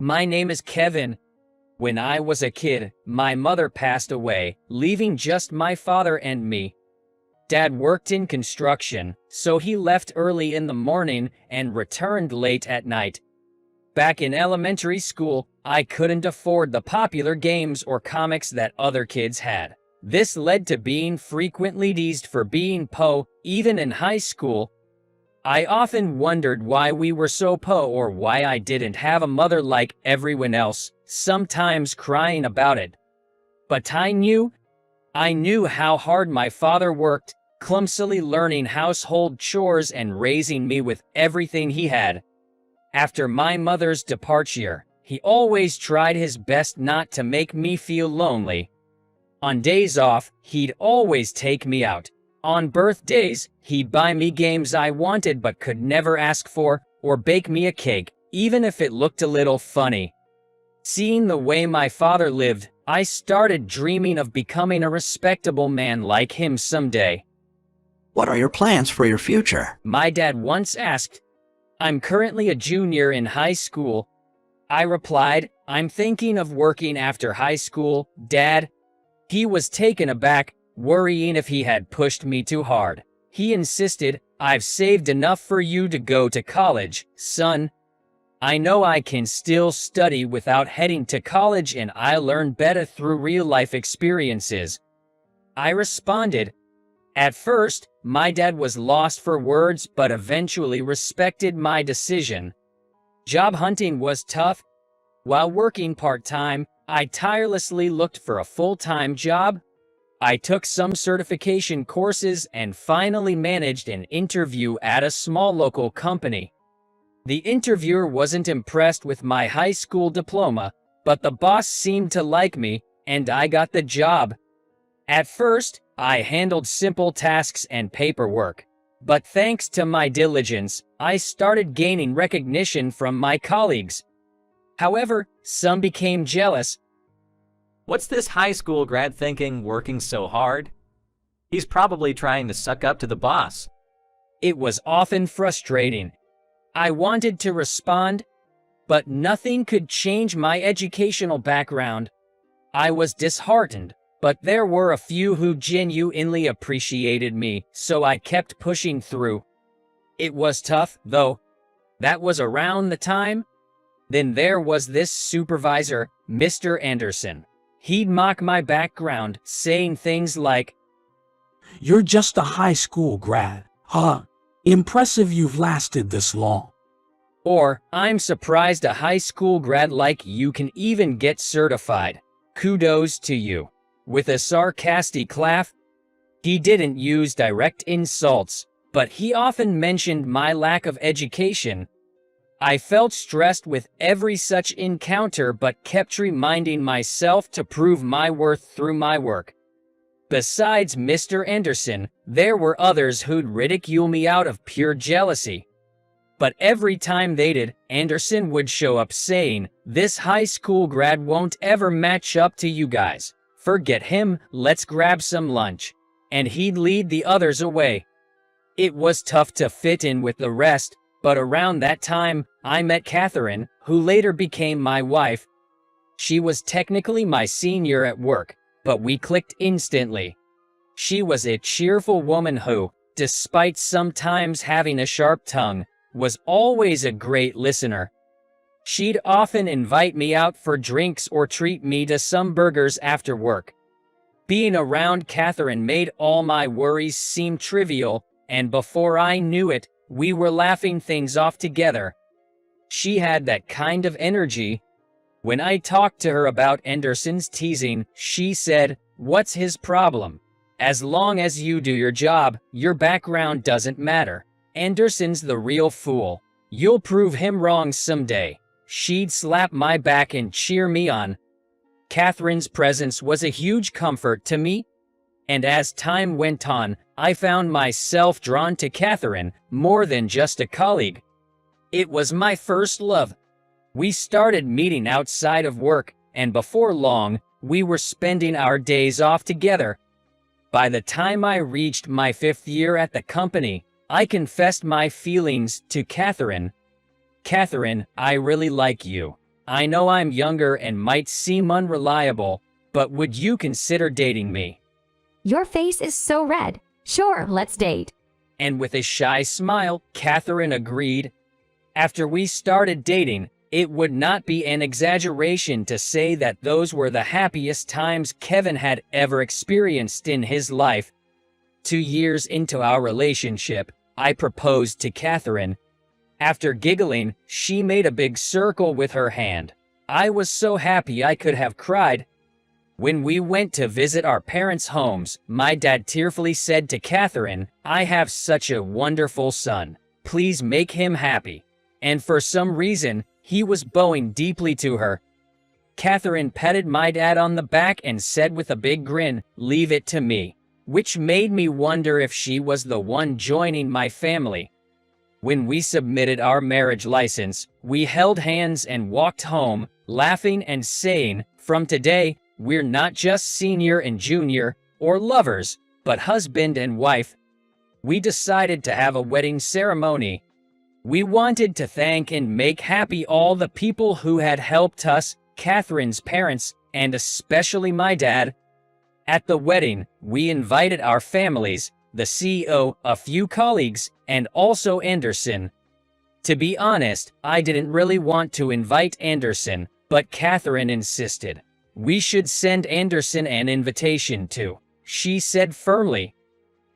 My name is Kevin. When I was a kid, my mother passed away, leaving just my father and me. Dad worked in construction, so he left early in the morning and returned late at night. Back in elementary school, I couldn't afford the popular games or comics that other kids had. This led to being frequently teased for being po, even in high school. I often wondered why we were so po or why I didn't have a mother like everyone else, sometimes crying about it. But I knew how hard my father worked, clumsily learning household chores and raising me with everything he had. After my mother's departure, he always tried his best not to make me feel lonely. On days off, he'd always take me out. On birthdays, he'd buy me games I wanted but could never ask for, or bake me a cake, even if it looked a little funny. Seeing the way my father lived, I started dreaming of becoming a respectable man like him someday. What are your plans for your future? My dad once asked. I'm currently a junior in high school. I replied, I'm thinking of working after high school, Dad. He was taken aback, worrying if he had pushed me too hard. He insisted, I've saved enough for you to go to college, son. I know I can still study without heading to college and I'll learn better through real-life experiences. I responded. At first, my dad was lost for words but eventually respected my decision. Job hunting was tough. While working part-time, I tirelessly looked for a full-time job. I took some certification courses and finally managed an interview at a small local company. The interviewer wasn't impressed with my high school diploma, but the boss seemed to like me, and I got the job. At first, I handled simple tasks and paperwork, but thanks to my diligence, I started gaining recognition from my colleagues. However, some became jealous. What's this high school grad thinking, working so hard? He's probably trying to suck up to the boss. It was often frustrating. I wanted to respond, but nothing could change my educational background. I was disheartened, but there were a few who genuinely appreciated me, so I kept pushing through. It was tough, though. That was around the time. Then there was this supervisor, Mr. Anderson. He'd mock my background, saying things like, "You're just a high school grad, huh? Impressive you've lasted this long." Or, "I'm surprised a high school grad like you can even get certified. Kudos to you." With a sarcastic laugh. He didn't use direct insults, but he often mentioned my lack of education. I felt stressed with every such encounter but kept reminding myself to prove my worth through my work. Besides Mr. Anderson, there were others who'd ridicule me out of pure jealousy. But every time they did, Anderson would show up saying, "This high school grad won't ever match up to you guys. Forget him, let's grab some lunch." And he'd lead the others away. It was tough to fit in with the rest, but around that time, I met Catherine, who later became my wife. She was technically my senior at work, but we clicked instantly. She was a cheerful woman who, despite sometimes having a sharp tongue, was always a great listener. She'd often invite me out for drinks or treat me to some burgers after work. Being around Catherine made all my worries seem trivial, and before I knew it, we were laughing things off together. She had that kind of energy. When I talked to her about Anderson's teasing, she said, "What's his problem? As long as you do your job, your background doesn't matter. Anderson's the real fool. You'll prove him wrong someday." She'd slap my back and cheer me on. Catherine's presence was a huge comfort to me. And as time went on, I found myself drawn to Catherine more than just a colleague. It was my first love. We started meeting outside of work, and before long, we were spending our days off together. By the time I reached my 5th year at the company, I confessed my feelings to Catherine. "Catherine, I really like you. I know I'm younger and might seem unreliable, but would you consider dating me?" Your face is so red. Sure, let's date. And with a shy smile, Catherine agreed. After we started dating, it would not be an exaggeration to say that those were the happiest times Kevin had ever experienced in his life. 2 years into our relationship, I proposed to Catherine. After giggling, she made a big circle with her hand. I was so happy I could have cried. When we went to visit our parents' homes, my dad tearfully said to Catherine, "I have such a wonderful son. Please make him happy." And for some reason, he was bowing deeply to her. Catherine patted my dad on the back and said with a big grin, "Leave it to me," which made me wonder if she was the one joining my family. When we submitted our marriage license, we held hands and walked home, laughing and saying, "From today, we're not just senior and junior, or lovers, but husband and wife." We decided to have a wedding ceremony. We wanted to thank and make happy all the people who had helped us, Catherine's parents, and especially my dad. At the wedding, we invited our families, the CEO, a few colleagues, and also Anderson. To be honest, I didn't really want to invite Anderson, but Catherine insisted. We should send Anderson an invitation too, she said firmly.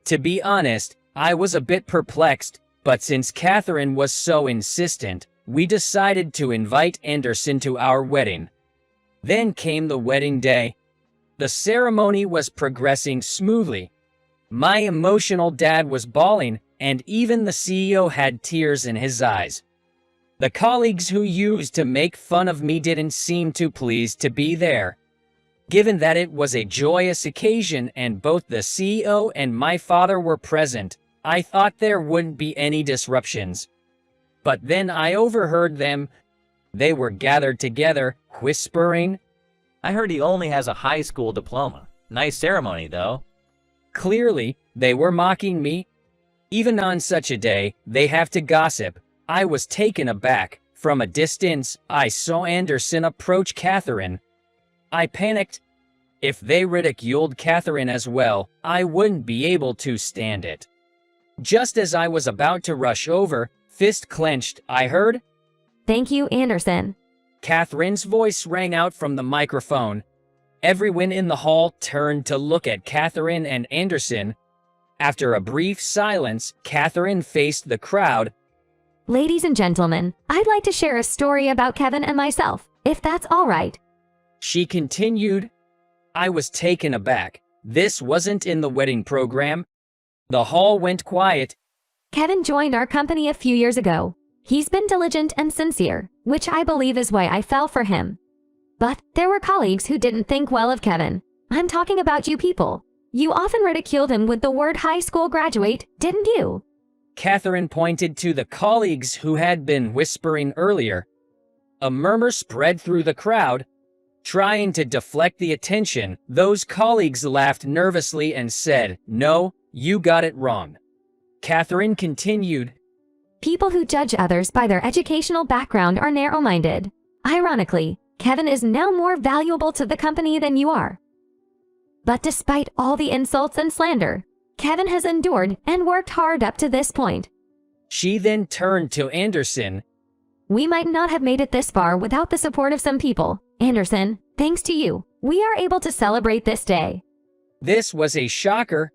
To be honest, I was a bit perplexed, but since Catherine was so insistent, we decided to invite Anderson to our wedding. Then came the wedding day. The ceremony was progressing smoothly. My emotional dad was bawling, and even the CEO had tears in his eyes. The colleagues who used to make fun of me didn't seem too pleased to be there. Given that it was a joyous occasion and both the CEO and my father were present, I thought there wouldn't be any disruptions. But then I overheard them. They were gathered together, whispering. I heard he only has a high school diploma. Nice ceremony, though. Clearly, they were mocking me. Even on such a day, they have to gossip. I was taken aback. From a distance, I saw Anderson approach Catherine. I panicked. If they ridiculed Catherine as well, I wouldn't be able to stand it. Just as I was about to rush over, fist clenched, I heard, Thank you, Anderson. Catherine's voice rang out from the microphone. Everyone in the hall turned to look at Catherine and Anderson. After a brief silence, Catherine faced the crowd. Ladies and gentlemen, I'd like to share a story about Kevin and myself, if that's all right. She continued. I was taken aback. This wasn't in the wedding program. The hall went quiet. Kevin joined our company a few years ago. He's been diligent and sincere, which I believe is why I fell for him. But there were colleagues who didn't think well of Kevin. I'm talking about you people. You often ridiculed him with the word high school graduate, didn't you? Catherine pointed to the colleagues who had been whispering earlier. A murmur spread through the crowd. Trying to deflect the attention, those colleagues laughed nervously and said, "No, you got it wrong." Catherine continued. People who judge others by their educational background are narrow-minded. Ironically, Kevin is now more valuable to the company than you are. But despite all the insults and slander, Kevin has endured and worked hard up to this point. She then turned to Anderson. We might not have made it this far without the support of some people. Anderson, thanks to you, we are able to celebrate this day. This was a shocker.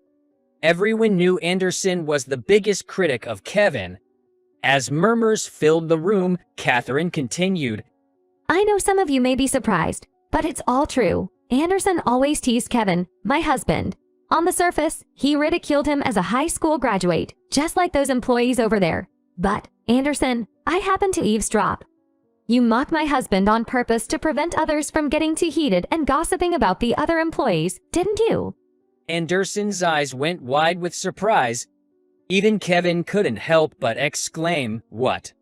Everyone knew Anderson was the biggest critic of Kevin. As murmurs filled the room, Catherine continued. I know some of you may be surprised, but it's all true. Anderson always teased Kevin, my husband. On the surface, he ridiculed him as a high school graduate, just like those employees over there. But, Anderson, I happened to eavesdrop. You mocked my husband on purpose to prevent others from getting too heated and gossiping about the other employees, didn't you? Anderson's eyes went wide with surprise. Even Kevin couldn't help but exclaim, "What?"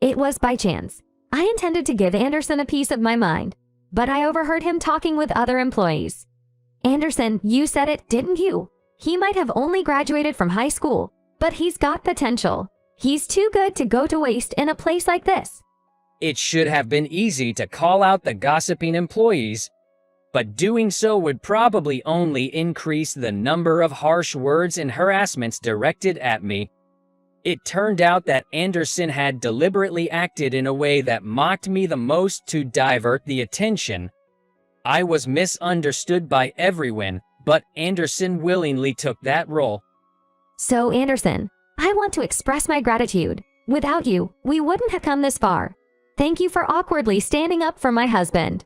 It was by chance. I intended to give Anderson a piece of my mind, but I overheard him talking with other employees. Anderson, you said it, didn't you? He might have only graduated from high school, but he's got potential. He's too good to go to waste in a place like this. It should have been easy to call out the gossiping employees, but doing so would probably only increase the number of harsh words and harassments directed at me. It turned out that Anderson had deliberately acted in a way that mocked me the most to divert the attention. I was misunderstood by everyone, but Anderson willingly took that role. So, Anderson, I want to express my gratitude. Without you, we wouldn't have come this far. Thank you for awkwardly standing up for my husband.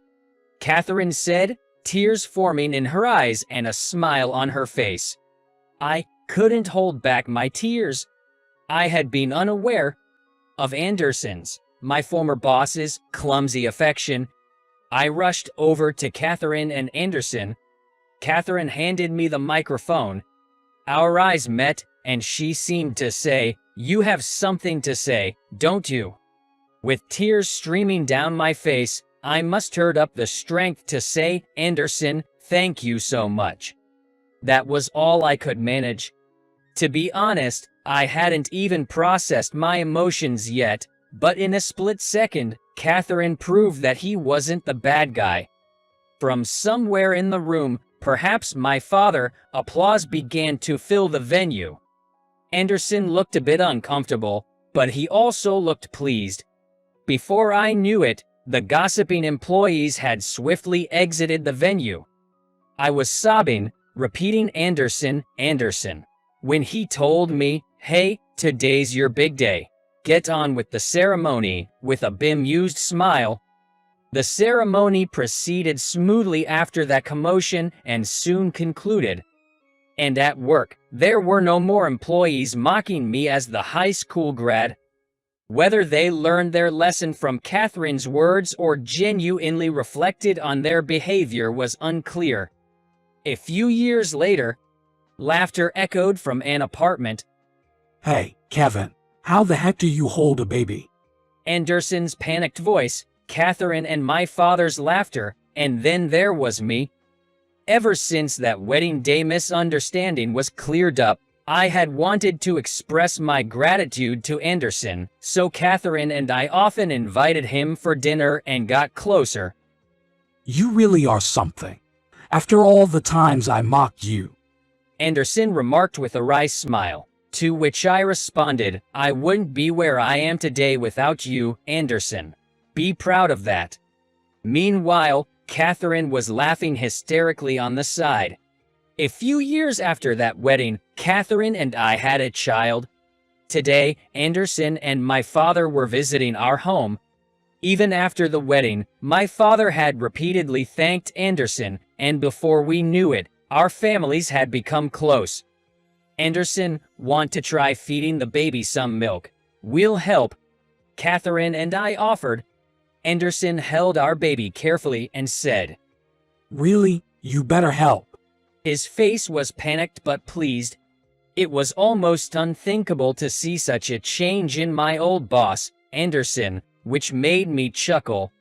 Catherine said, tears forming in her eyes and a smile on her face. I couldn't hold back my tears. I had been unaware of Anderson's, my former boss's, clumsy affection. I rushed over to Catherine and Anderson. Catherine handed me the microphone. Our eyes met, and she seemed to say, "You have something to say, don't you?" With tears streaming down my face, I mustered up the strength to say, "Anderson, thank you so much." That was all I could manage. To be honest, I hadn't even processed my emotions yet, but in a split second, Catherine proved that he wasn't the bad guy. From somewhere in the room, perhaps my father, applause began to fill the venue. Anderson looked a bit uncomfortable, but he also looked pleased. Before I knew it, the gossiping employees had swiftly exited the venue. I was sobbing, repeating Anderson, Anderson, when he told me, "Hey, today's your big day. Get on with the ceremony," with a bemused smile. The ceremony proceeded smoothly after that commotion and soon concluded. And at work, there were no more employees mocking me as the high school grad. Whether they learned their lesson from Catherine's words or genuinely reflected on their behavior was unclear. A few years later, laughter echoed from an apartment. Hey, Kevin, how the heck do you hold a baby? Anderson's panicked voice, Catherine and my father's laughter, and then there was me. Ever since that wedding day misunderstanding was cleared up, I had wanted to express my gratitude to Anderson, so Catherine and I often invited him for dinner and got closer. You really are something. After all the times I mocked you. Anderson remarked with a wry smile, to which I responded, "I wouldn't be where I am today without you, Anderson. Be proud of that." Meanwhile, Catherine was laughing hysterically on the side. A few years after that wedding, Catherine and I had a child. Today, Anderson and my father were visiting our home. Even after the wedding, my father had repeatedly thanked Anderson, and before we knew it, our families had become close. "Anderson, want to try feeding the baby some milk? We'll help," Catherine and I offered. Anderson held our baby carefully and said, Really? You better help. His face was panicked but pleased. It was almost unthinkable to see such a change in my old boss, Anderson, which made me chuckle.